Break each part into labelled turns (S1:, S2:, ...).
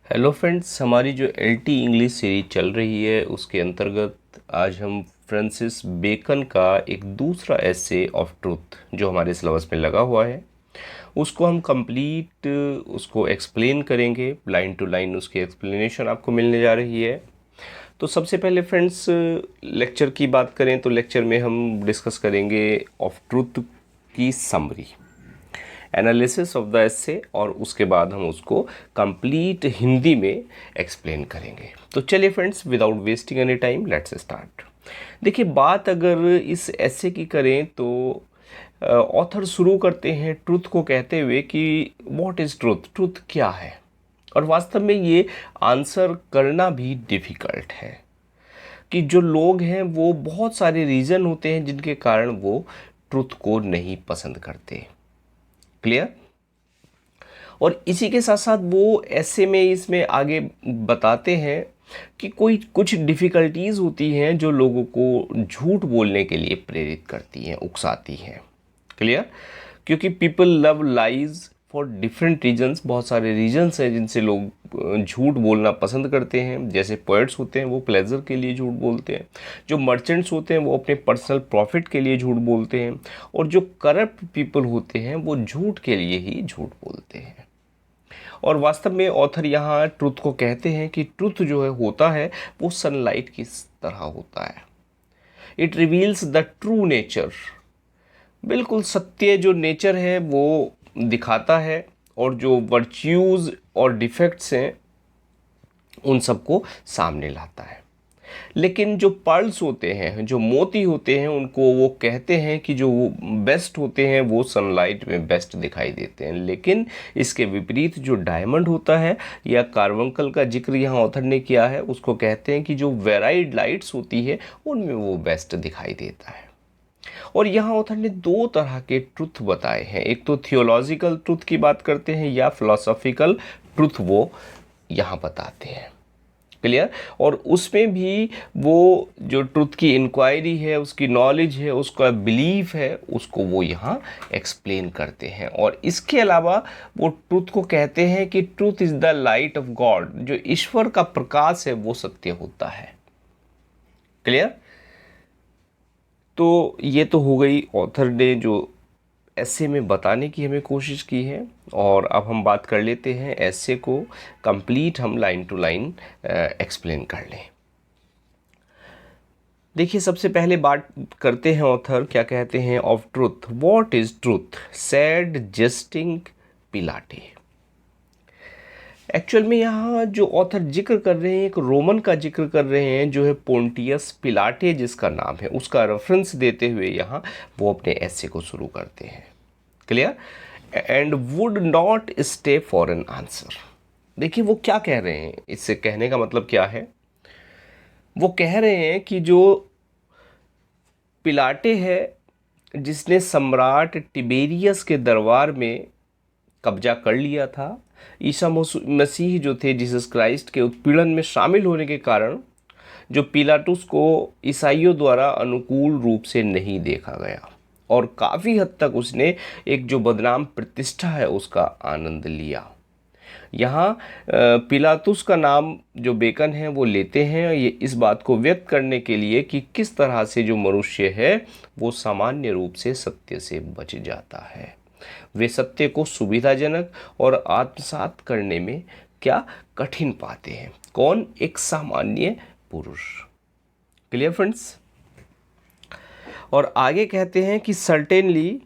S1: Hello friends, हमारी जो LT English series चल रही है उसके अंतर्गत आज हम फ्रांसिस बेकन का एक दूसरा एसे ऑफ ट्रूथ जो हमारे सिलेबस में लगा हुआ है उसको हम कंप्लीट उसको एक्सप्लेन करेंगे। लाइन टू लाइन उसकी एक्सप्लेनेशन आपको मिलने जा रही है। तो सबसे पहले फ्रेंड्स, लेक्चर की बात करें तो लेक्चर में हम डिस्कस करेंगे ऑफ ट्रूथ की summary, analysis of the essay, और उसके बाद हम उसको कंप्लीट हिंदी में एक्सप्लेन करेंगे। तो चलिए friends, without wasting any time let's start. देखिए, बात अगर इस एसे की करें तो ऑथर शुरू करते हैं ट्रुथ को कहते हुए कि व्हाट इज़ ट्रुथ, ट्रुथ क्या है। और वास्तव में ये आंसर करना भी डिफ़िकल्ट है कि जो लोग हैं वो बहुत सारे रीज़न होते हैं जिनके कारण वो ट्रुथ को नहीं पसंद करते। क्लियर? और इसी के साथ साथ वो ऐसे में इसमें आगे बताते हैं कि कोई कुछ डिफ़िकल्टीज़ होती हैं जो लोगों को झूठ बोलने के लिए प्रेरित करती हैं, उकसाती हैं। क्लियर? क्योंकि people love lies for different reasons. बहुत सारे रीजंस हैं जिनसे लोग झूठ बोलना पसंद करते हैं। जैसे पोएट्स होते हैं वो प्लेजर के लिए झूठ बोलते हैं, जो मर्चेंट्स होते हैं वो अपने पर्सनल प्रॉफिट के लिए झूठ बोलते हैं, और जो करप्ट पीपल होते हैं वो झूठ के लिए ही झूठ बोलते हैं। और वास्तव में ऑथर यहाँ ट्रुथ को कहते हैं कि ट्रुथ जो है होता है वो सनलाइट की तरह होता है। It reveals the true nature. बिल्कुल सत्य जो नेचर है वो दिखाता है, और जो वर्च्यूज़ और डिफेक्ट्स हैं उन सबको सामने लाता है। लेकिन जो पर्ल्स होते हैं, जो मोती होते हैं, उनको वो कहते हैं कि जो बेस्ट होते हैं वो सनलाइट में बेस्ट दिखाई देते हैं। लेकिन इसके विपरीत जो डायमंड होता है या कार्बंकल का जिक्र यहाँ ऑथर ने किया है, उसको कहते हैं कि जो वेराइड लाइट्स होती है उनमें वो बेस्ट दिखाई देता है। और यहाँ ऑथर ने दो तरह के ट्रुथ बताए हैं। एक तो थियोलॉजिकल ट्रुथ की बात करते हैं या फिलोसॉफिकल ट्रुथ वो यहाँ बताते हैं। क्लियर? और उसमें भी वो जो ट्रुथ की इंक्वायरी है, उसकी नॉलेज है, उसका बिलीफ है, उसको वो यहाँ एक्सप्लेन करते हैं। और इसके अलावा वो ट्रुथ को कहते हैं कि truth is the light of God. जो ईश्वर का प्रकाश है वो सत्य होता है। क्लियर? तो ये तो हो गई ऑथर ने जो ऐसे में बताने की हमें कोशिश की है। और अब हम बात कर लेते हैं ऐसे को कंप्लीट हम लाइन टू लाइन एक्सप्लेन कर लें। देखिए, सबसे पहले बात करते हैं ऑथर क्या कहते हैं of truth. What is truth, said jesting Pilate. Actual में यहाँ जो ऑथर जिक्र कर रहे हैं एक रोमन का जिक्र कर रहे हैं जो है पोंटियस पिलाटे जिसका नाम है, उसका रेफरेंस देते हुए यहाँ वो अपने ऐसे को शुरू करते हैं। Clear? And would not stay for an answer. देखिए वो क्या कह रहे हैं, इससे कहने का मतलब क्या है। वो कह रहे हैं कि जो पिलाटे है जिसने सम्राट टिबेरियस के दरबार में कब्जा कर लिया था, ईसा मसीह जो थे जीसस क्राइस्ट के उत्पीड़न में शामिल होने के कारण जो पिलाटुस को ईसाइयों द्वारा अनुकूल रूप से नहीं देखा गया, और काफ़ी हद तक उसने एक जो बदनाम प्रतिष्ठा है उसका आनंद लिया। यहाँ पिलातुस का नाम जो बेकन है वो लेते हैं ये इस बात को व्यक्त करने के लिए कि किस तरह से जो मनुष्य है वो सामान्य रूप से सत्य से बच जाता है। वे सत्य को सुविधाजनक और आत्मसात करने में क्या कठिन पाते हैं। कौन? एक सामान्य पुरुष। Clear friends? और आगे कहते हैं कि certainly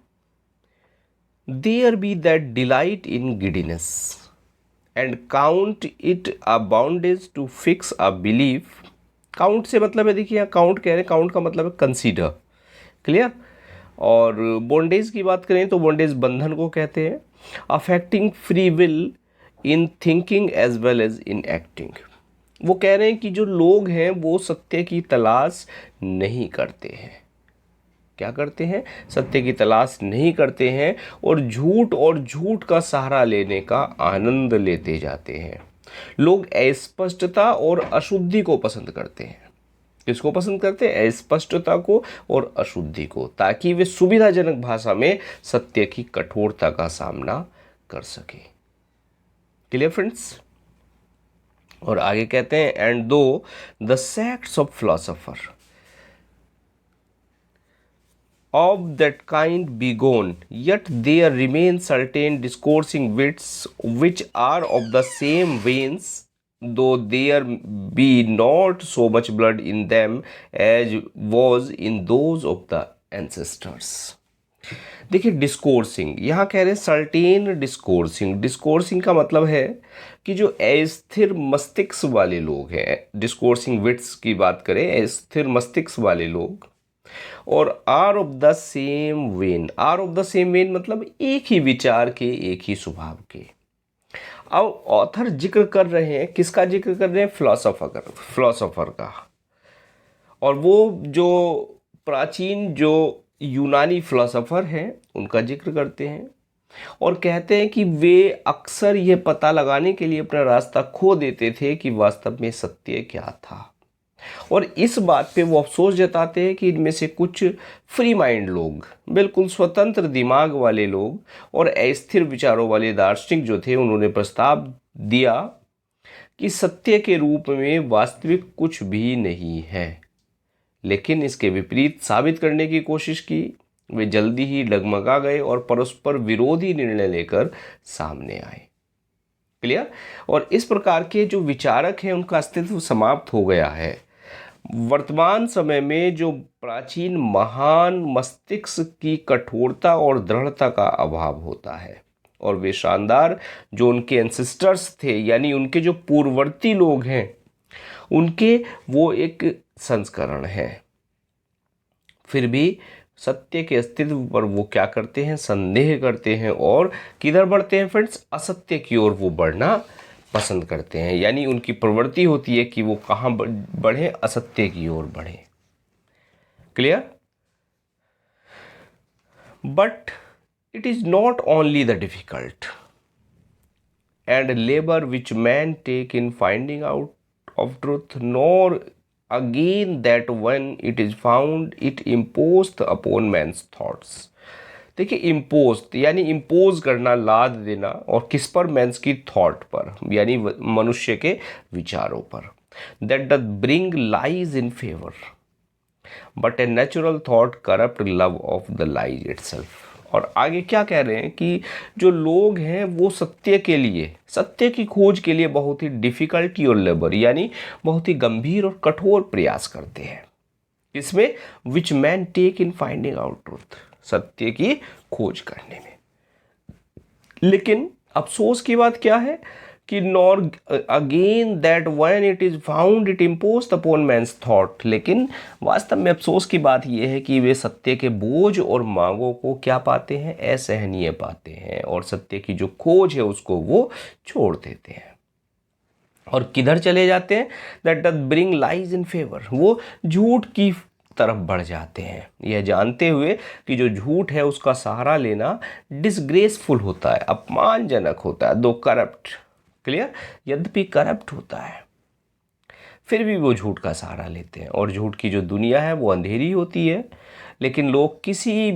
S1: there be that delight in giddiness and count it a bondage to fix a belief. Count से मतलब है, देखिए यहाँ काउंट कह रहे हैं, काउंट का मतलब है कंसीडर। क्लियर? और बॉन्डेज की बात करें तो बॉन्डेज बंधन को कहते हैं। Affecting free will in thinking as well as in acting. वो कह रहे हैं कि जो लोग हैं वो सत्य की तलाश नहीं करते हैं। क्या करते हैं? सत्य की तलाश नहीं करते हैं, और झूठ का सहारा लेने का आनंद लेते जाते हैं। लोग अस्पष्टता और अशुद्धि को पसंद करते हैं। किसको पसंद करते हैं? अस्पष्टता को और अशुद्धि को, ताकि वे सुविधाजनक भाषा में सत्य की कठोरता का सामना कर सके। Clear friends? और आगे कहते हैं, एंड दो the sects of philosopher of that kind be gone, yet there remain certain discoursing wits which are of the same veins, though there be not so much blood in them as was in those of the ancestors. देखिए डिस्कोर्सिंग, यहाँ कह रहे हैं certain डिस्कोर्सिंग। डिस्कोर्सिंग का मतलब है कि जो अस्थिर मस्तिष्क वाले लोग हैं, डिस्कोर्सिंग विट्स की बात करें, अस्थिर मस्तिष्क वाले लोग, और are of the same vein. Are of the same vein मतलब एक ही विचार के, एक ही स्वभाव के। अब ऑथर जिक्र कर रहे हैं, किसका जिक्र कर रहे हैं? फिलोसोफर का। और वो जो प्राचीन जो यूनानी फिलोसोफर हैं उनका जिक्र करते हैं, और कहते हैं कि वे अक्सर ये पता लगाने के लिए अपना रास्ता खो देते थे कि वास्तव में सत्य क्या था। और इस बात पे वो अफसोस जताते हैं कि इनमें से कुछ फ्री माइंड लोग, बिल्कुल स्वतंत्र दिमाग वाले लोग और अस्थिर विचारों वाले दार्शनिक जो थे, उन्होंने प्रस्ताव दिया कि सत्य के रूप में वास्तविक कुछ भी नहीं है, लेकिन इसके विपरीत साबित करने की कोशिश की। वे जल्दी ही डगमगा गए और परस्पर विरोधी निर्णय लेकर सामने आए। क्लियर? और इस प्रकार के जो विचारक हैं उनका अस्तित्व समाप्त हो गया है। वर्तमान समय में जो प्राचीन महान मस्तिष्क की कठोरता और दृढ़ता का अभाव होता है, और वे शानदार जो उनके एंसेस्टर्स थे, यानी उनके जो पूर्ववर्ती लोग हैं, उनके वो एक संस्करण है। फिर भी सत्य के अस्तित्व पर वो क्या करते हैं? संदेह करते हैं, और किधर बढ़ते हैं फ्रेंड्स? असत्य की ओर वो बढ़ना पसंद करते हैं। यानी उनकी प्रवृत्ति होती है कि वो कहाँ बढ़े? असत्य की ओर बढ़े। Clear? But it is not only the difficult and labour which man take in finding out of truth, nor again that when it is found it imposed upon man's thoughts। देखिए imposed यानी impose करना, लाद देना, और किस पर? Men's की thought पर, यानी मनुष्य के विचारों पर। that doth bring lies in favor but a natural thought corrupt love of the lies itself। और आगे क्या कह रहे हैं कि जो लोग हैं वो सत्य के लिए, सत्य की खोज के लिए बहुत ही डिफिकल्टी और लेबर, यानी बहुत ही गंभीर और कठोर प्रयास करते हैं। इसमें which man take in finding out truth, सत्य की खोज करने में। लेकिन अफसोस की बात क्या है कि nor again that when it is found it imposed upon man's thought. लेकिन वास्तव में अफसोस की बात यह है कि वे सत्य के बोझ और मांगों को क्या पाते हैं? असहनीय पाते हैं, और सत्य की जो खोज है उसको वो छोड़ देते हैं। और किधर चले जाते हैं? That doth bring lies in favour, वो झूठ की तरफ बढ़ जाते हैं, यह जानते हुए कि जो झूठ है उसका सहारा लेना डिसग्रेसफुल होता है, अपमानजनक होता है, दो करप्ट। क्लियर? यद्यपि करप्ट होता है, फिर भी वो झूठ का सहारा लेते हैं। और झूठ की जो दुनिया है वो अंधेरी होती है, लेकिन लोग किसी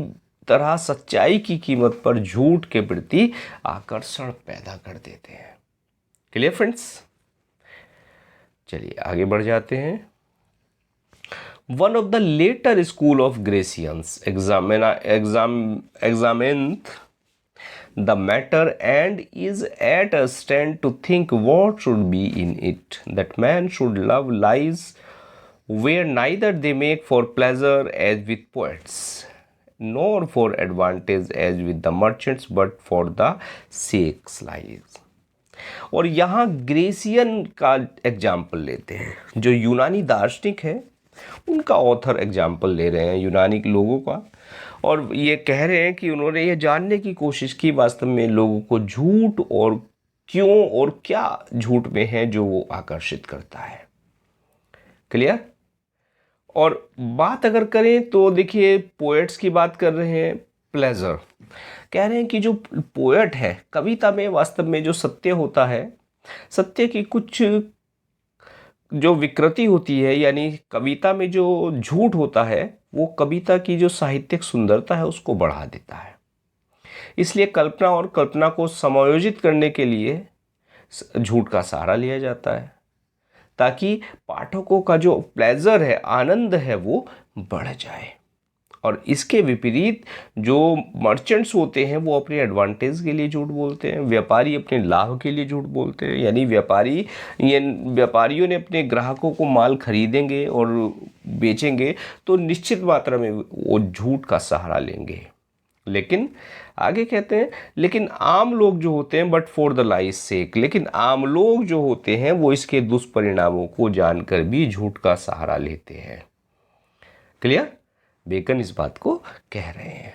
S1: तरह सच्चाई की कीमत पर झूठ के प्रति आकर्षण पैदा कर देते हैं। Clear friends? चलिए आगे बढ़ जाते हैं। One of the later school of Gracians examined the matter and is at a stand to think what should be in it, that man should love lies where neither they make for pleasure as with poets, nor for advantage as with the merchants, but for the sake's lies। और यहाँ Grecian का example लेते हैं, जो यूनानी दार्शनिक है उनका ऑथर एग्जाम्पल ले रहे हैं यूनानी लोगों का, और ये कह रहे हैं कि उन्होंने ये जानने की कोशिश की वास्तव में लोगों को झूठ और क्यों और क्या झूठ में है जो वो आकर्षित करता है। क्लियर? और बात अगर करें तो देखिए पोएट्स की बात कर रहे हैं, प्लेजर कह रहे हैं कि जो पोएट है, कविता में वास्तव में जो सत्य होता है, सत्य की कुछ जो विकृति होती है, यानी कविता में जो झूठ होता है वो कविता की जो साहित्यिक सुंदरता है उसको बढ़ा देता है। इसलिए कल्पना को समायोजित करने के लिए झूठ का सहारा लिया जाता है। ताकि पाठकों का जो प्लेजर है, आनंद है, वो बढ़ जाए। और इसके विपरीत जो मर्चेंट्स होते हैं वो अपने एडवांटेज के लिए झूठ बोलते हैं, व्यापारी अपने लाभ के लिए झूठ बोलते हैं। यानी व्यापारियों ने अपने ग्राहकों को माल खरीदेंगे और बेचेंगे तो निश्चित मात्रा में वो झूठ का सहारा लेंगे। लेकिन आगे कहते हैं, लेकिन आम लोग जो होते हैं, बट फॉर द लाइस सेक, लेकिन आम लोग जो होते हैं वो इसके दुष्परिणामों को जानकर भी झूठ का सहारा लेते हैं। क्लियर? बेकन इस बात को कह रहे हैं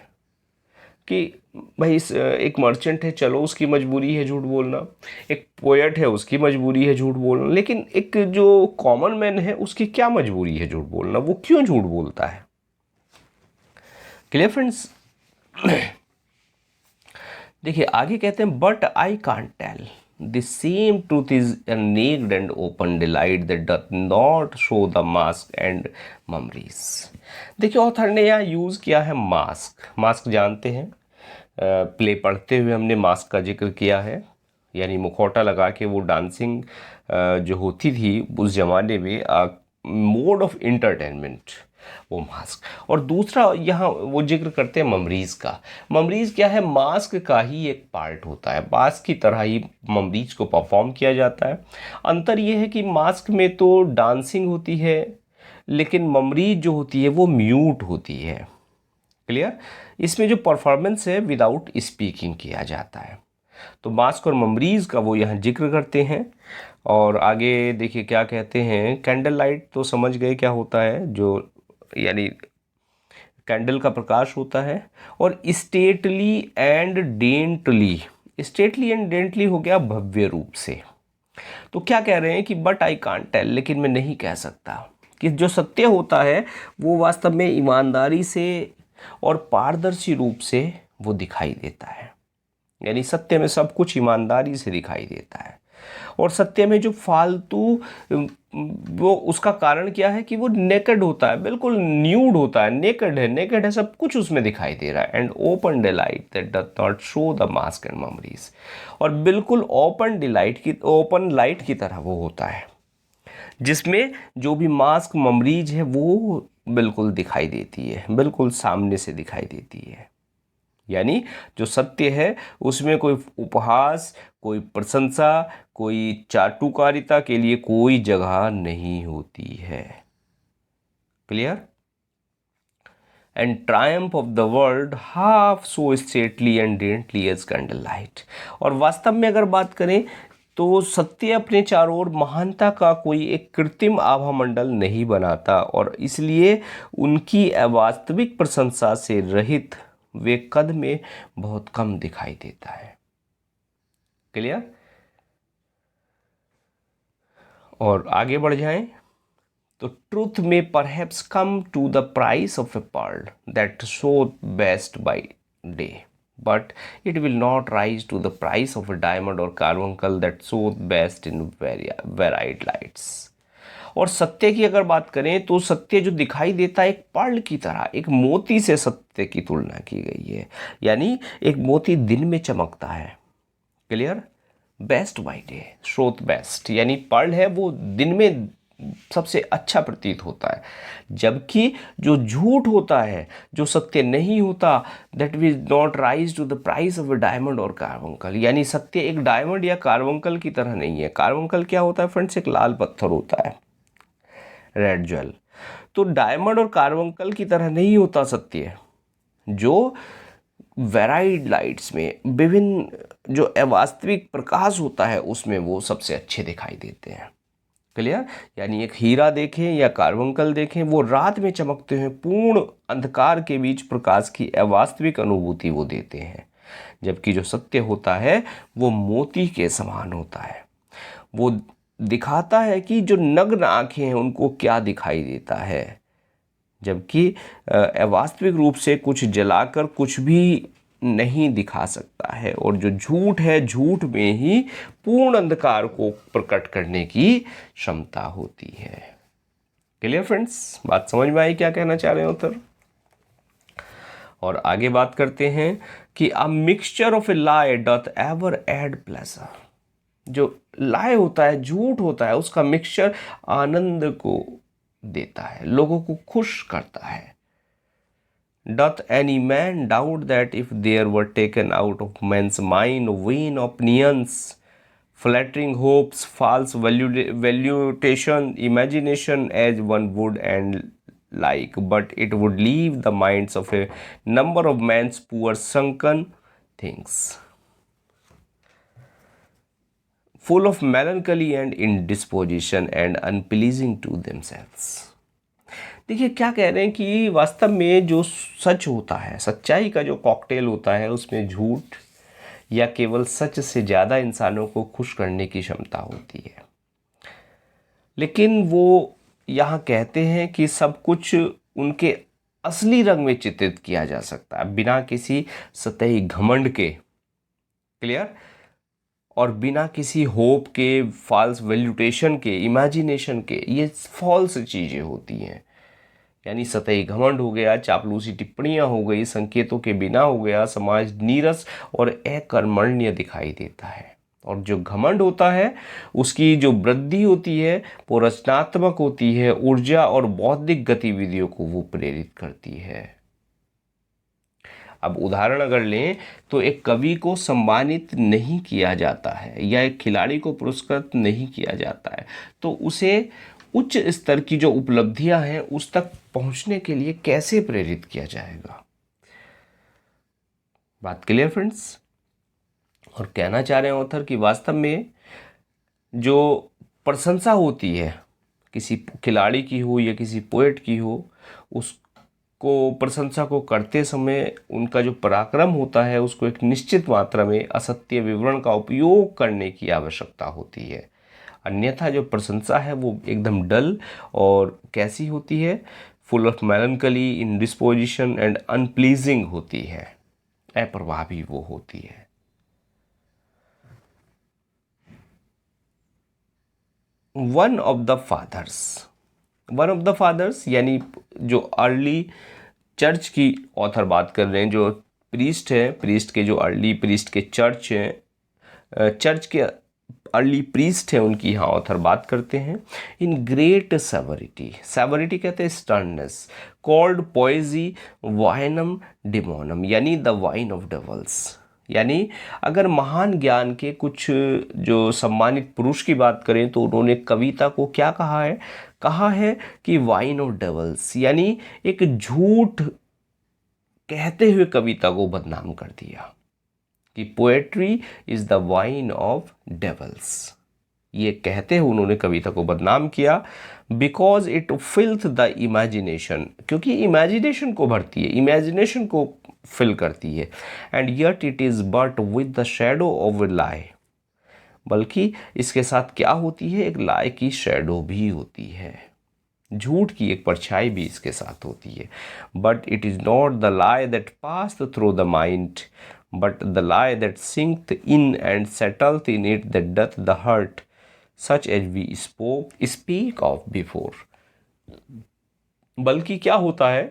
S1: कि भाई एक मर्चेंट है, चलो उसकी मजबूरी है झूठ बोलना, एक पोएट है उसकी मजबूरी है झूठ बोलना, लेकिन एक जो कॉमन मैन है उसकी क्या मजबूरी है झूठ बोलना, वो क्यों झूठ बोलता है? Clear friends? देखिए आगे कहते हैं, but I can't tell the same truth is a naked and open delight that doth not show the mask and memories। देखिए ऑथर ने यहाँ यूज़ किया है मास्क। मास्क जानते हैं, प्ले पढ़ते हुए हमने मास्क का जिक्र किया है, यानी मुखौटा लगा के वो डांसिंग जो होती थी उस जमाने में, मोड ऑफ इंटरटेनमेंट, वो मास्क। और दूसरा यहाँ वो जिक्र करते हैं ममरीज का। ममरीज क्या है? मास्क का ही एक पार्ट होता है, मास्क की तरह ही ममरीज को परफॉर्म किया जाता है। अंतर ये है कि मास्क में तो डांसिंग होती है, लेकिन ममरीज जो होती है वो म्यूट होती है। क्लियर? इसमें जो परफॉर्मेंस है विदाउट स्पीकिंग किया जाता है। तो मास्क और ममरीज का वो यहाँ जिक्र करते हैं। और आगे देखिए क्या कहते हैं, कैंडल लाइट तो समझ गए क्या होता है, जो यानी कैंडल का प्रकाश होता है। और स्टेटली एंड डेंटली, स्टेटली एंड डेंटली हो गया भव्य रूप से। तो क्या कह रहे हैं कि बट आई कांट टेल, लेकिन मैं नहीं कह सकता कि जो सत्य होता है वो वास्तव में ईमानदारी से और पारदर्शी रूप से वो दिखाई देता है। यानी सत्य में सब कुछ ईमानदारी से दिखाई देता है। और सत्य में जो फालतू, वो उसका कारण क्या है कि वो नेकेड होता है, बिल्कुल न्यूड होता है, नेकेड है, सब कुछ उसमें दिखाई दे रहा है। And open delight that doth not show the mask and memories, और बिल्कुल ओपन लाइट की तरह वो होता है, जिसमें जो भी मास्क मेमोरीज है वो बिल्कुल दिखाई देती है, बिल्कुल सामने से दिखाई देती है। यानी जो सत्य है उसमें कोई उपहास, कोई प्रशंसा, कोई चाटुकारिता के लिए कोई जगह नहीं होती है। Clear? And triumph of the world half so stately and daintily as candle light. और वास्तव में अगर बात करें तो सत्य अपने चारों ओर महानता का कोई एक कृत्रिम आभा मंडल नहीं बनाता, और इसलिए उनकी अवास्तविक प्रशंसा से रहित वे कद में बहुत कम दिखाई देता है। क्लियर? और आगे बढ़ जाएं तो ट्रूथ में perhaps come to the price of a pearl that show best by day, but it will not rise to the price of a diamond और carbuncle that show best in varied lights. और सत्य की अगर बात करें तो सत्य जो दिखाई देता है एक पर्ल की तरह, एक मोती से सत्य की तुलना की गई है। यानी एक मोती दिन में चमकता है। क्लियर? बेस्ट बाय डे, श्रोत बेस्ट, यानी पर्ल है वो दिन में सबसे अच्छा प्रतीत होता है, जबकि जो झूठ होता है, जो सत्य नहीं होता, that will not rise to the price of a diamond और कार्बंकल। यानी सत्य एक डायमंड या कार्बंकल की तरह नहीं है। कार्बंकल क्या होता है फ्रेंड्स? एक लाल पत्थर होता है, रेड ज्वेल। तो डायमंड और कार्बंकल की तरह नहीं होता सत्य, जो वेराइड लाइट्स में, विभिन्न जो अवास्तविक प्रकाश होता है उसमें वो सबसे अच्छे दिखाई देते हैं। क्लियर? यानी एक हीरा देखें या कार्बंकल देखें, वो रात में चमकते हैं, पूर्ण अंधकार के बीच प्रकाश की अवास्तविक अनुभूति वो देते हैं, जबकि जो सत्य होता है वो मोती के समान होता है। वो दिखाता है कि जो नग्न आंखें हैं उनको क्या दिखाई देता है, जबकि अवास्तविक रूप से कुछ जलाकर कुछ भी नहीं दिखा सकता है। और जो झूठ है, झूठ में ही पूर्ण अंधकार को प्रकट करने की क्षमता होती है। Clear friends? बात समझ में आई क्या कहना चाह रहे हो उत्तर? और आगे बात करते हैं कि a mixture of a lie doth ever add pleasure. जो लाए होता है, झूठ होता है, उसका मिक्सचर आनंद को देता है, लोगों को खुश करता है। Doth any man doubt that if there were taken out of man's mind vain opinions, flattering hopes, false valuation, imagination as one would and like, but it would leave the minds of a number of man's poor sunken things, full of melancholy and indisposition and unpleasing to themselves। देखिए क्या कह रहे हैं कि वास्तव में जो सच होता है, सच्चाई का जो कॉकटेल होता है, उसमें झूठ या केवल सच से ज़्यादा इंसानों को खुश करने की क्षमता होती है। लेकिन वो यहाँ कहते हैं कि सब कुछ उनके असली रंग में चित्रित किया जा सकता है, बिना किसी सतही घमंड के, क्लियर, और बिना किसी होप के, फॉल्स वैल्यूटेशन के, इमेजिनेशन के। ये फॉल्स चीज़ें होती हैं, यानी सतही घमंड हो गया, चापलूसी टिप्पणियां हो गई, संकेतों के बिना हो गया, समाज नीरस और अकर्मण्य दिखाई देता है। और जो घमंड होता है उसकी जो वृद्धि होती है वो रचनात्मक होती है, ऊर्जा और बौद्धिक गतिविधियों को वो प्रेरित करती है। अब उदाहरण अगर लें तो एक कवि को सम्मानित नहीं किया जाता है या एक खिलाड़ी को पुरस्कृत नहीं किया जाता है तो उसे उच्च स्तर की जो उपलब्धियां हैं उस तक पहुंचने के लिए कैसे प्रेरित किया जाएगा। बात क्लियर फ्रेंड्स? और कहना चाह रहे हैं ऑथर कि वास्तव में जो प्रशंसा होती है किसी खिलाड़ी की हो या किसी पोएट की हो, उसको प्रशंसा को करते समय उनका जो पराक्रम होता है उसको एक निश्चित मात्रा में असत्य विवरण का उपयोग करने की आवश्यकता होती है। अन्यथा जो प्रशंसा है वो एकदम डल और कैसी होती है, फुल ऑफ मेलनकली, इंडिस्पोजिशन एंड अनप्लीजिंग होती है, अप्रभावी वो होती है। वन ऑफ द फादर्स यानी जो अर्ली चर्च की ऑथर बात कर रहे हैं, जो प्रीस्ट है, प्रीस्ट के जो अर्ली प्रीस्ट के चर्च हैं, चर्च के अर्ली प्रीस्ट है, उनकी यहाँ ऑथर बात करते हैं। इन ग्रेट सेवरिटी कहते हैं स्टर्ननेस, कॉल्ड पोएजी वाइनम डिमोनम यानी द वाइन ऑफ डेवल्स। यानी अगर महान ज्ञान के कुछ जो सम्मानित पुरुष की बात करें तो उन्होंने कविता को क्या कहा है कि वाइन ऑफ डेवल्स, यानी एक झूठ कहते हुए कविता को बदनाम कर दिया कि poetry is the wine of devils. ये कहते हुए उन्होंने कविता को बदनाम किया, because it filleth the imagination, क्योंकि इमेजिनेशन को भरती है, इमेजिनेशन को फिल करती है। And yet it is but with the shadow of a lie, बल्कि इसके साथ क्या होती है, एक लाई की शेडो भी होती है, झूठ की एक परछाई भी इसके साथ होती है। But it is not the lie that passed through the mind, but the lie that sinked in and settled in it that doth the hurt, such as we speak of before। बल्कि क्या होता है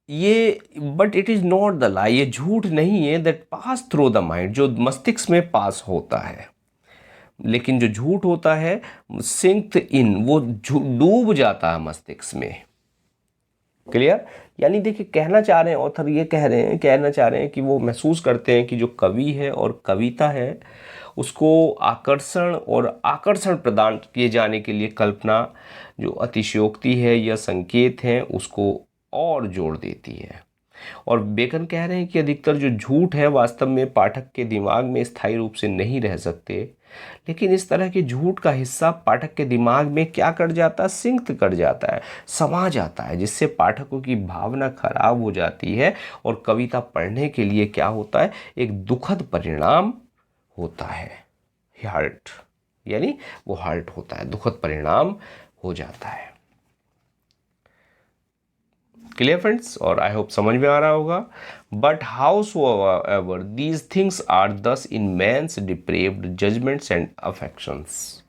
S1: ये, but it is not the लाई, ये झूठ नहीं है, that pass through the mind, जो मस्तिष्क में पास होता है, लेकिन जो झूठ होता है सिंक्ड इन, वो डूब जाता है मस्तिष्क में। क्लियर? यानी देखिए कहना चाह रहे हैं ऑथर, ये कहना चाह रहे हैं कि वो महसूस करते हैं कि जो कवि है और कविता है उसको आकर्षण प्रदान किए जाने के लिए कल्पना जो अतिशयोक्ति है या संकेत है उसको और जोड़ देती है। और बेकन कह रहे हैं कि अधिकतर जो झूठ है वास्तव में पाठक के दिमाग में स्थायी रूप से नहीं रह सकते, लेकिन इस तरह के झूठ का हिस्सा पाठक के दिमाग में क्या कर जाता है, सिंक कर जाता है, समा जाता है, जिससे पाठकों की भावना खराब हो जाती है और कविता पढ़ने के लिए क्या होता है, एक दुखद परिणाम होता है, हर्ट, यानी वो हर्ट होता है, दुखद परिणाम हो जाता है। Clear friends? और आई होप समझ में आ रहा होगा। But howsoever these things are thus in men's depraved judgements and affections,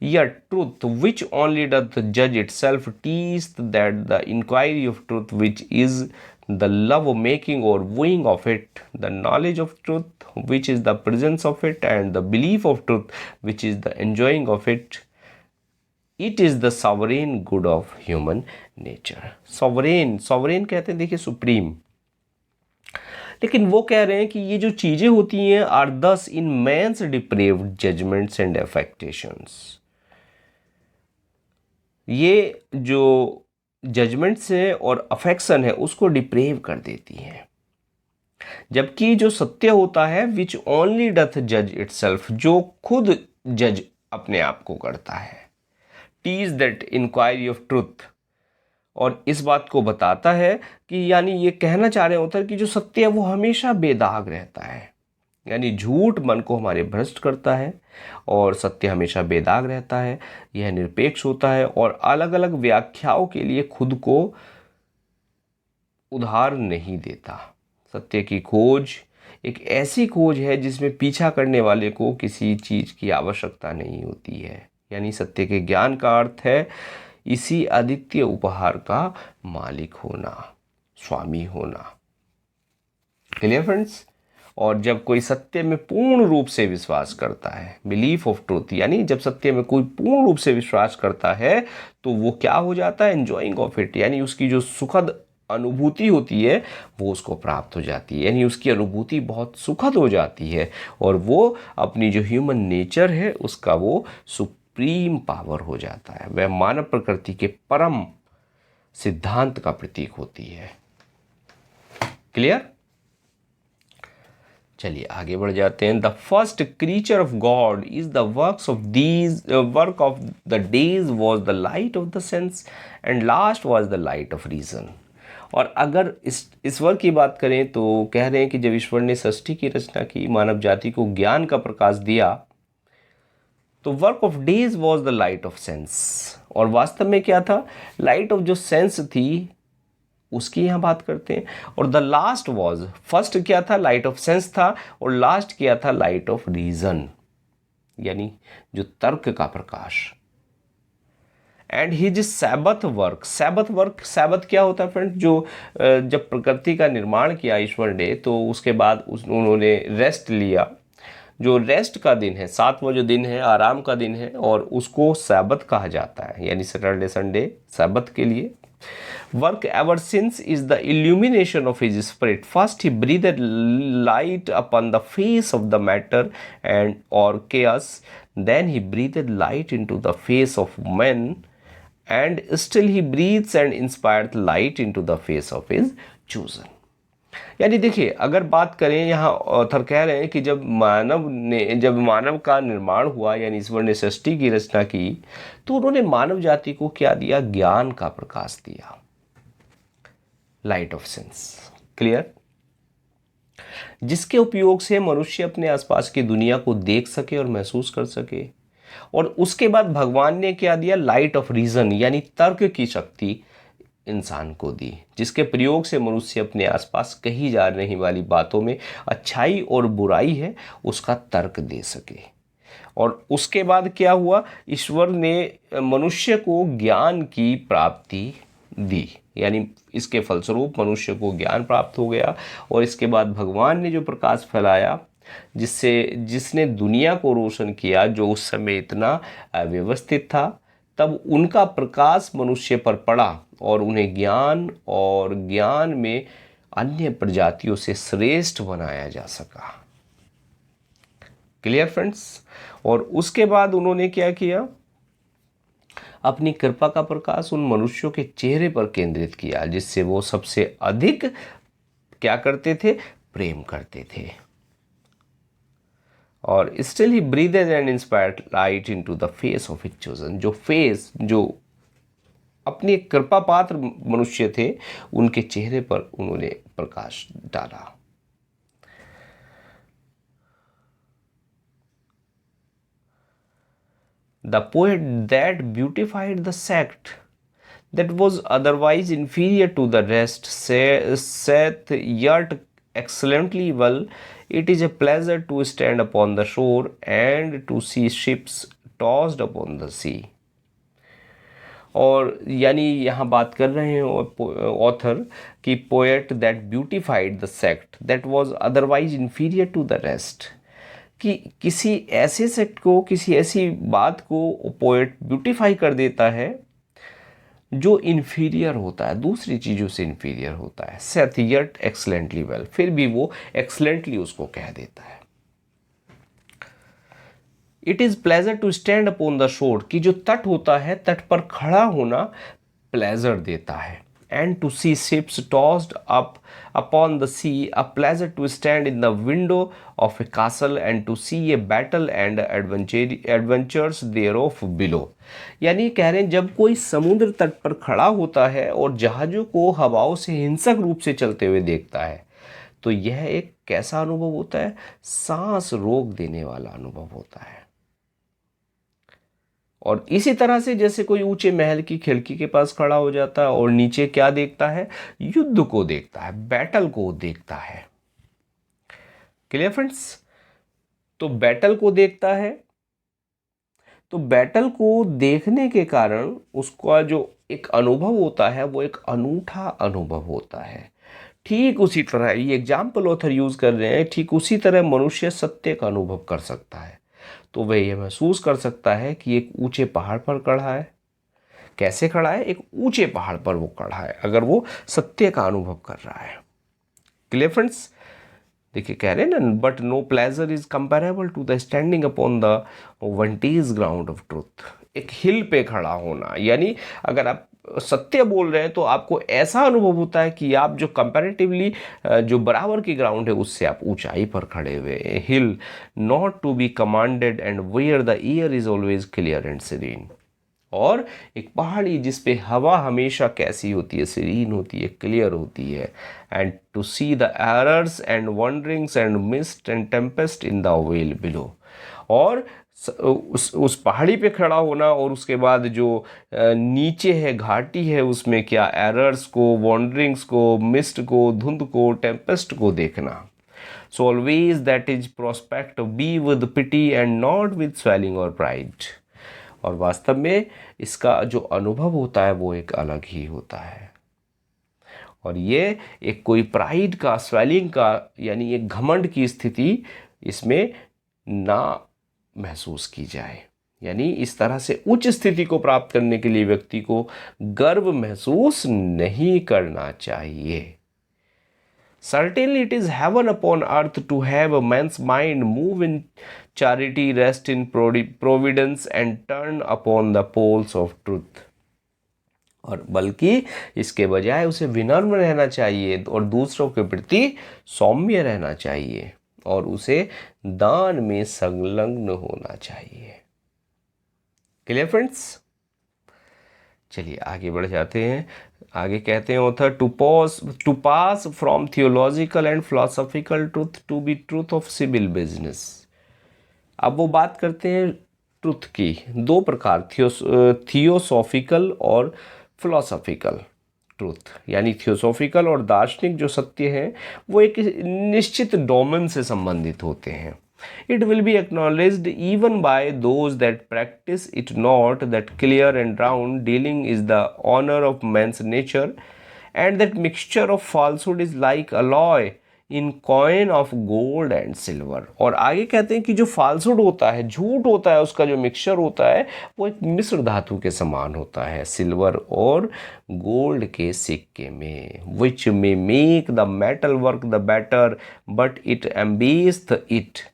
S1: yet truth which only doth judge itself teased that the inquiry of truth which is the love of making or wooing of it, the knowledge of truth, which is the presence of it, and the belief of truth, which is the enjoying of it. It is the sovereign good of human nature. sovereign कहते हैं, देखिए supreme. लेकिन वो कह रहे हैं कि ये जो चीजें होती हैं are thus in men's depraved judgements and affectations. ये जो जजमेंट्स है और अफेक्शन है उसको डिप्रेव कर देती हैं। जबकि जो सत्य होता है विच ओनली डथ जज इटसेल्फ, जो खुद जज अपने आप को करता है। Teaches that inquiry of truth, और इस बात को बताता है कि यानी ये कहना चाह रहे होता है कि जो सत्य है वो हमेशा बेदाग रहता है, यानी झूठ मन को हमारे भ्रष्ट करता है और सत्य हमेशा बेदाग रहता है। यह निरपेक्ष होता है और अलग अलग व्याख्याओं के लिए खुद को उधार नहीं देता। सत्य की खोज एक ऐसी खोज है जिसमें पीछा करने वाले को किसी चीज की आवश्यकता नहीं होती है। यानी सत्य के ज्ञान का अर्थ है इसी अद्वितीय उपहार का मालिक होना, स्वामी होना। Clear friends? और जब कोई सत्य में पूर्ण रूप से विश्वास करता है, बिलीफ ऑफ ट्रूथ, यानी जब सत्य में कोई पूर्ण रूप से विश्वास करता है तो वो क्या हो जाता है? एंजॉइंग ऑफ इट, यानी उसकी जो सुखद अनुभूति होती है वो उसको प्राप्त हो जाती है। यानी उसकी अनुभूति बहुत सुखद हो जाती है और वो अपनी जो ह्यूमन नेचर है उसका वो सुप्रीम पावर हो जाता है। वह मानव प्रकृति के परम सिद्धांत का प्रतीक होती है। क्लियर? चलिए आगे बढ़ जाते हैं। The first creature of God is the work of the days was the light of the sense and last was the light of reason. और अगर इस ईश्वर की बात करें तो कह रहे हैं कि जब ईश्वर ने सृष्टि की रचना की, मानव जाति को ज्ञान का प्रकाश दिया, तो work of days was the light of sense. और वास्तव में क्या था? लाइट ऑफ जो सेंस थी उसकी यहाँ बात करते हैं। और द लास्ट वॉज, फर्स्ट क्या था? लाइट ऑफ सेंस था, और लास्ट क्या था? लाइट ऑफ रीजन, यानी जो तर्क का प्रकाश। And his sabbath work, sabbath क्या होता है फ्रेंड? जो जब प्रकृति का निर्माण किया ईश्वर ने तो उसके बाद उन्होंने रेस्ट लिया। जो रेस्ट का दिन है, 7वां जो दिन है, आराम का दिन है, और उसको सैबथ कहा जाता है, यानी सैटरडे संडे सैबथ के लिए। Work ever since is the illumination of his spirit. First he breathed light upon the face of the matter and or chaos. Then he breathed light into the face of men, and still he breathes and inspires light into the face of his chosen. यानी देखिए, अगर बात करें यहाँ author कह रहे हैं कि जब मानव का निर्माण हुआ, यानी ईश्वर ने सृष्टि की रचना की, तो उन्होंने मानव जाति को क्या दिया? ज्ञान का प्रकाश दिया, लाइट ऑफ सेंस। क्लियर? जिसके उपयोग से मनुष्य अपने आसपास की दुनिया को देख सके और महसूस कर सके। और उसके बाद भगवान ने क्या दिया? लाइट ऑफ रीजन, यानी तर्क की शक्ति इंसान को दी, जिसके प्रयोग से मनुष्य अपने आसपास कही जा रही वाली बातों में अच्छाई और बुराई है उसका तर्क दे सके। और उसके बाद क्या हुआ? ईश्वर ने मनुष्य को ज्ञान की प्राप्ति दी, यानी इसके फलस्वरूप मनुष्य को ज्ञान प्राप्त हो गया। और इसके बाद भगवान ने जो प्रकाश फैलाया, जिसने दुनिया को रोशन किया, जो उस समय इतना अव्यवस्थित था, तब उनका प्रकाश मनुष्य पर पड़ा और उन्हें ज्ञान में अन्य प्रजातियों से श्रेष्ठ बनाया जा सका। Clear friends? और उसके बाद उन्होंने क्या किया? अपनी कृपा का प्रकाश उन मनुष्यों के चेहरे पर केंद्रित किया जिससे वो सबसे अधिक क्या करते थे? प्रेम करते थे। और still he ब्रीथेड and inspired light into the face of his chosen. जो अपने कृपा पात्र मनुष्य थे, उनके चेहरे पर उन्होंने प्रकाश डाला। The poet that beautified the sect that was otherwise inferior to the rest saith yet excellently well, it is a pleasure to stand upon the shore and to see ships tossed upon the sea. और यानी यहाँ बात कर रहे हैं author कि poet that beautified the sect that was otherwise inferior to the rest, कि किसी ऐसे सेक्ट को, किसी ऐसी बात को पोएट ब्यूटिफाई कर देता है जो इन्फीरियर होता है, दूसरी चीज़ों से इन्फीरियर होता है। सेथ यट एक्सलेंटली वेल, फिर भी वो एक्सलेंटली उसको कह देता है। It is pleasure to stand upon the shore, कि जो तट होता है, तट पर खड़ा होना प्लेजर देता है। And to see ships tossed up upon the sea, a pleasure to stand in the window of a castle and to see a battle and adventures thereof below. यानी कह रहे हैं जब कोई समुद्र तट पर खड़ा होता है और जहाज़ों को हवाओं से हिंसक रूप से चलते हुए देखता है, तो यह एक कैसा अनुभव होता है? सांस रोक देने वाला अनुभव होता है। और इसी तरह से जैसे कोई ऊंचे महल की खिड़की के पास खड़ा हो जाता है और नीचे क्या देखता है? युद्ध को देखता है, बैटल को देखता है। Clear friends? तो बैटल को देखता है, तो बैटल को देखने के कारण उसका जो एक अनुभव होता है वो एक अनूठा अनुभव होता है। ठीक उसी तरह, ये एग्जाम्पल ऑथर यूज कर रहे हैं, ठीक उसी तरह मनुष्य सत्य का अनुभव कर सकता है। तो वह ये महसूस कर सकता है कि एक ऊंचे पहाड़ पर खड़ा है। कैसे खड़ा है? एक ऊंचे पहाड़ पर वो खड़ा है, अगर वो सत्य का अनुभव कर रहा है। Clear friends? देखिए कह रहे हैं ना, but no pleasure is comparable to the standing upon the vantage ground of truth. एक हिल पे खड़ा होना, यानी अगर आप सत्य बोल रहे हैं तो आपको ऐसा अनुभव होता है कि आप जो कंपैरेटिवली जो बराबर की ग्राउंड है उससे आप ऊंचाई पर खड़े हुए हैं। Hill not to be commanded and where the air is always clear and serene. और एक पहाड़ी जिस पे हवा हमेशा कैसी होती है? सीरीन होती है, क्लियर होती है। And to see the errors and wanderings and mists and tempests in the vale below. और उस पहाड़ी पे खड़ा होना और उसके बाद जो नीचे है, घाटी है, उसमें क्या एरर्स को, वॉन्डरिंग्स को, मिस्ट को, धुंध को, टेम्पेस्ट को देखना। So always that is prospect be with pity and not with swelling और प्राइड। और वास्तव में इसका जो अनुभव होता है वो एक अलग ही होता है। और ये एक कोई प्राइड का, स्वेलिंग का, यानी एक घमंड की स्थिति इसमें ना महसूस की जाए। यानी इस तरह से उच्च स्थिति को प्राप्त करने के लिए व्यक्ति को गर्व महसूस नहीं करना चाहिए। Certainly it is heaven upon earth to have a man's mind move in charity, rest in providence and turn upon the poles of truth। और बल्कि इसके बजाय उसे विनम्र रहना चाहिए और दूसरों के प्रति सौम्य रहना चाहिए और उसे दान में संलग्न होना चाहिए। Clear friends? चलिए आगे बढ़ जाते हैं। आगे कहते हैं author, to pass from theological and philosophical truth to be truth of civil business. अब वो बात करते हैं ट्रूथ की, दो प्रकार, थियोसॉफिकल और फिलोसॉफिकल ट्रूथ। यानी थियोसॉफिकल और दार्शनिक जो सत्य है वो एक निश्चित डोमेन से संबंधित होते हैं। It will be acknowledged even by those that practice it not, that clear and round dealing is the honor of man's nature, and that mixture of falsehood is like alloy in coin of gold and silver। और आगे कहते हैं कि जो falsehood होता है, झूठ होता है, उसका जो मिक्सचर होता है वो एक मिश्र धातु के समान होता है सिल्वर और गोल्ड के सिक्के में। which may make the metal work the better but it embellishes it।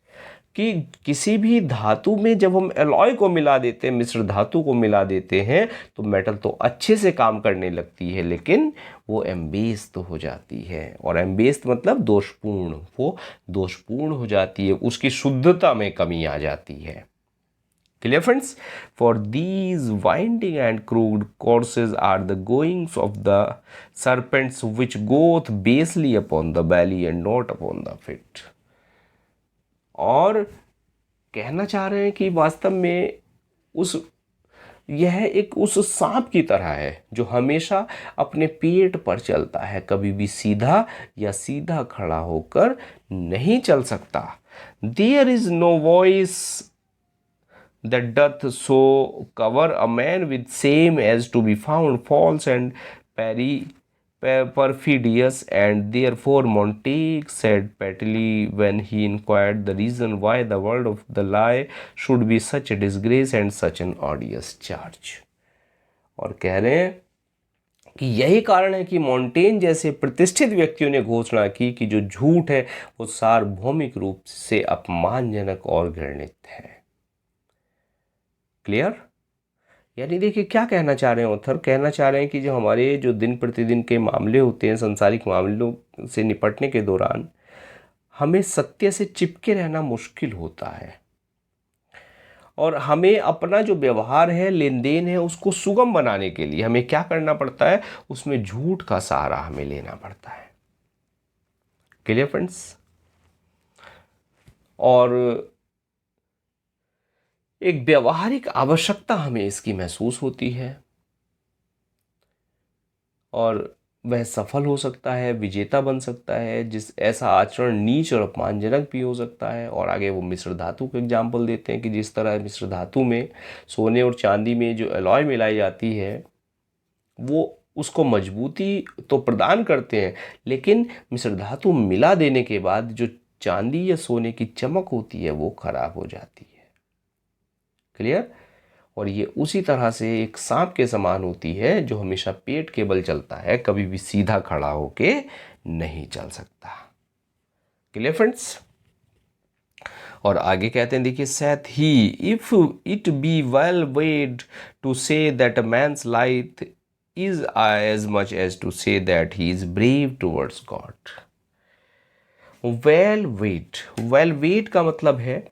S1: कि किसी भी धातु में जब हम एलॉय को मिला देते हैं, मिश्र धातु को मिला देते हैं, तो मेटल तो अच्छे से काम करने लगती है, लेकिन वो एम्बेस्ड हो जाती है। और एम्बेस्ड मतलब दोषपूर्ण, वो दोषपूर्ण हो जाती है, उसकी शुद्धता में कमी आ जाती है। Clear friends? For these winding and crude courses are the goings of the serpents which goeth basely upon the belly and not upon the feet. और कहना चाह रहे हैं कि वास्तव में यह एक उस सांप की तरह है जो हमेशा अपने पेट पर चलता है, कभी भी सीधा या सीधा खड़ा होकर नहीं चल सकता। There is no voice that doth so cover a man with same as to be found false and perfidious, and therefore Montaigne said prettily when he inquired the reason why the word of the lie should be such a disgrace and such an odious charge। और कह रहे हैं कि यही कारण है कि mountain जैसे प्रतिष्ठित व्यक्तियों ने घोषणा की कि जो झूठ है वो सार्वभौमिक रूप से अपमानजनक और घृणित है। क्लियर? यानी देखिए क्या कहना चाह रहे हैं ऑथर, कहना चाह रहे हैं कि जो हमारे जो दिन प्रतिदिन के मामले होते हैं, सांसारिक मामलों से निपटने के दौरान हमें सत्य से चिपके रहना मुश्किल होता है और हमें अपना जो व्यवहार है, लेन देन है, उसको सुगम बनाने के लिए हमें क्या करना पड़ता है, उसमें झूठ का सहारा हमें लेना पड़ता है। Clear friends? और एक व्यवहारिक आवश्यकता हमें इसकी महसूस होती है और वह सफल हो सकता है, विजेता बन सकता है, जिस ऐसा आचरण नीच और अपमानजनक भी हो सकता है। और आगे वो मिश्र धातु का एग्जाम्पल देते हैं कि जिस तरह मिश्र धातु में, सोने और चांदी में जो एलॉय मिलाई जाती है वो उसको मजबूती तो प्रदान करते हैं, लेकिन मिश्र धातु मिला देने के बाद जो चांदी या सोने की चमक होती है वो खराब हो जाती है। क्लियर? और ये उसी तरह से एक सांप के समान होती है जो हमेशा पेट के बल चलता है, कभी भी सीधा खड़ा होके नहीं चल सकता। Clear friends? और आगे कहते हैं, देखिए, saith he if it be well weighed to say that a man's life is as much as to say that he is brave towards God. Well weighed का मतलब है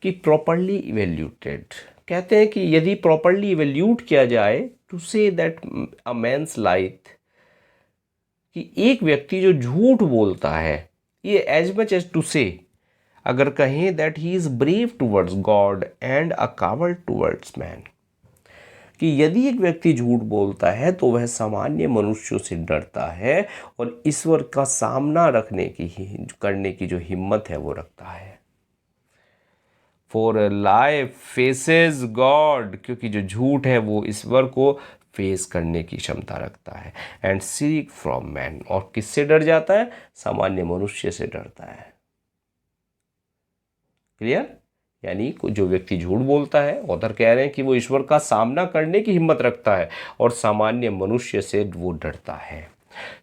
S1: कि प्रॉपरली इवेल्यूटेड। कहते हैं कि यदि प्रॉपरली इवेल्यूट किया जाए, to say that a man's life, कि एक व्यक्ति जो झूठ बोलता है, ये एज मच एज टू से अगर कहें that he is brave towards God and a coward towards man, कि यदि एक व्यक्ति झूठ बोलता है तो वह सामान्य मनुष्यों से डरता है और ईश्वर का सामना करने की जो हिम्मत है वो रखता है। For a lie faces God, क्योंकि जो झूठ है वो ईश्वर को फेस करने की क्षमता रखता है। एंड सीक फ्रॉम मैन, और किससे डर जाता है? सामान्य मनुष्य से डरता है। क्लियर? यानी जो व्यक्ति झूठ बोलता है, ऑथर कह रहे हैं कि वो ईश्वर का सामना करने की हिम्मत रखता है और सामान्य मनुष्य से वो डरता है।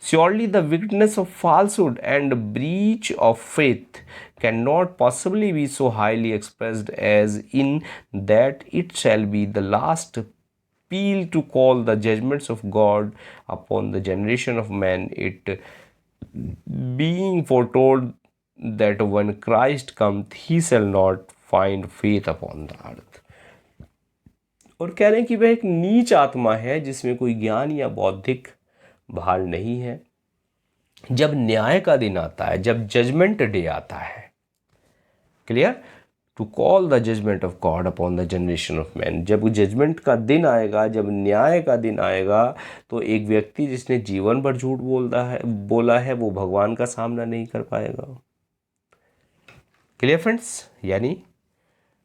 S1: Surely the wickedness of falsehood and breach of faith cannot possibly be so highly expressed as in that it shall be the last peal to call the judgments of God upon the generation of man, it being foretold that when Christ cometh he shall not find faith upon the earth। और कह रहे हैं कि वह एक नीच आत्मा है जिसमें कोई ज्ञान या बौद्धिक भार नहीं है। जब न्याय का दिन आता है, जब जजमेंट डे आता है, clear, to call the judgement of God upon the generation of man, जब जजमेंट का दिन आएगा, जब न्याय का दिन आएगा, तो एक व्यक्ति जिसने जीवन भर झूठ बोला है वो भगवान का सामना नहीं कर पाएगा। Clear friends? यानी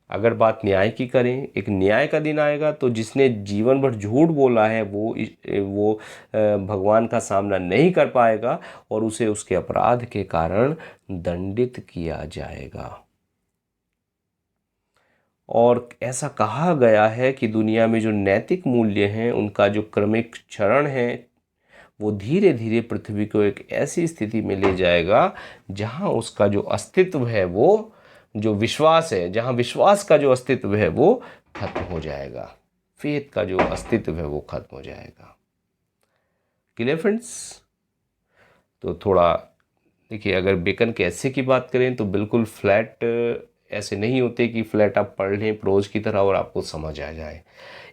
S1: अगर बात न्याय की करें, एक न्याय का दिन आएगा तो जिसने जीवन भर झूठ बोला है वो भगवान का सामना नहीं कर पाएगा और उसे उसके अपराध के कारण दंडित किया जाएगा। और ऐसा कहा गया है कि दुनिया में जो नैतिक मूल्य हैं उनका जो क्रमिक क्षरण है वो धीरे धीरे पृथ्वी को एक ऐसी स्थिति में ले जाएगा जहां उसका जो अस्तित्व है, वो जो विश्वास है, जहां विश्वास का जो अस्तित्व है वो खत्म हो जाएगा, फेथ का जो अस्तित्व है वो खत्म हो जाएगा। Clear friends? तो थोड़ा देखिए, अगर बेकन के ऐसे की बात करें तो बिल्कुल फ्लैट ऐसे नहीं होते कि फ्लैट आप पढ़ लें प्रोज की तरह और आपको समझ आ जाए।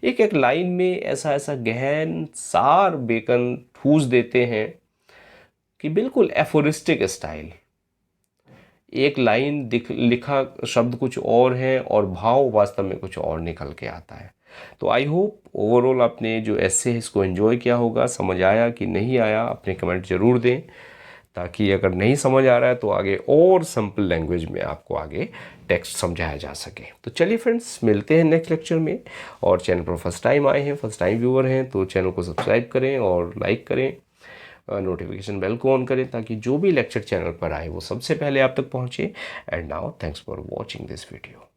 S1: एक एक लाइन में ऐसा गहन सार बेकन ठूस देते हैं कि बिल्कुल एफोरिस्टिक स्टाइल, एक लाइन लिखा शब्द कुछ और है और भाव वास्तव में कुछ और निकल के आता है। तो आई होप ओवरऑल आपने जो ऐसे है इसको एंजॉय किया होगा। समझ आया कि नहीं आया अपने कमेंट ज़रूर दें। ताकि अगर नहीं समझ आ रहा है तो आगे और सिंपल लैंग्वेज में आपको आगे टेक्स्ट समझाया जा सके। तो चलिए फ्रेंड्स, मिलते हैं नेक्स्ट लेक्चर में। और चैनल पर फर्स्ट टाइम आए हैं, फर्स्ट टाइम व्यूअर हैं, तो चैनल को सब्सक्राइब करें और लाइक करें, नोटिफिकेशन बेल को ऑन करें ताकि जो भी लेक्चर चैनल पर आए वो सबसे पहले आप तक पहुँचे। And now thanks for watching this video.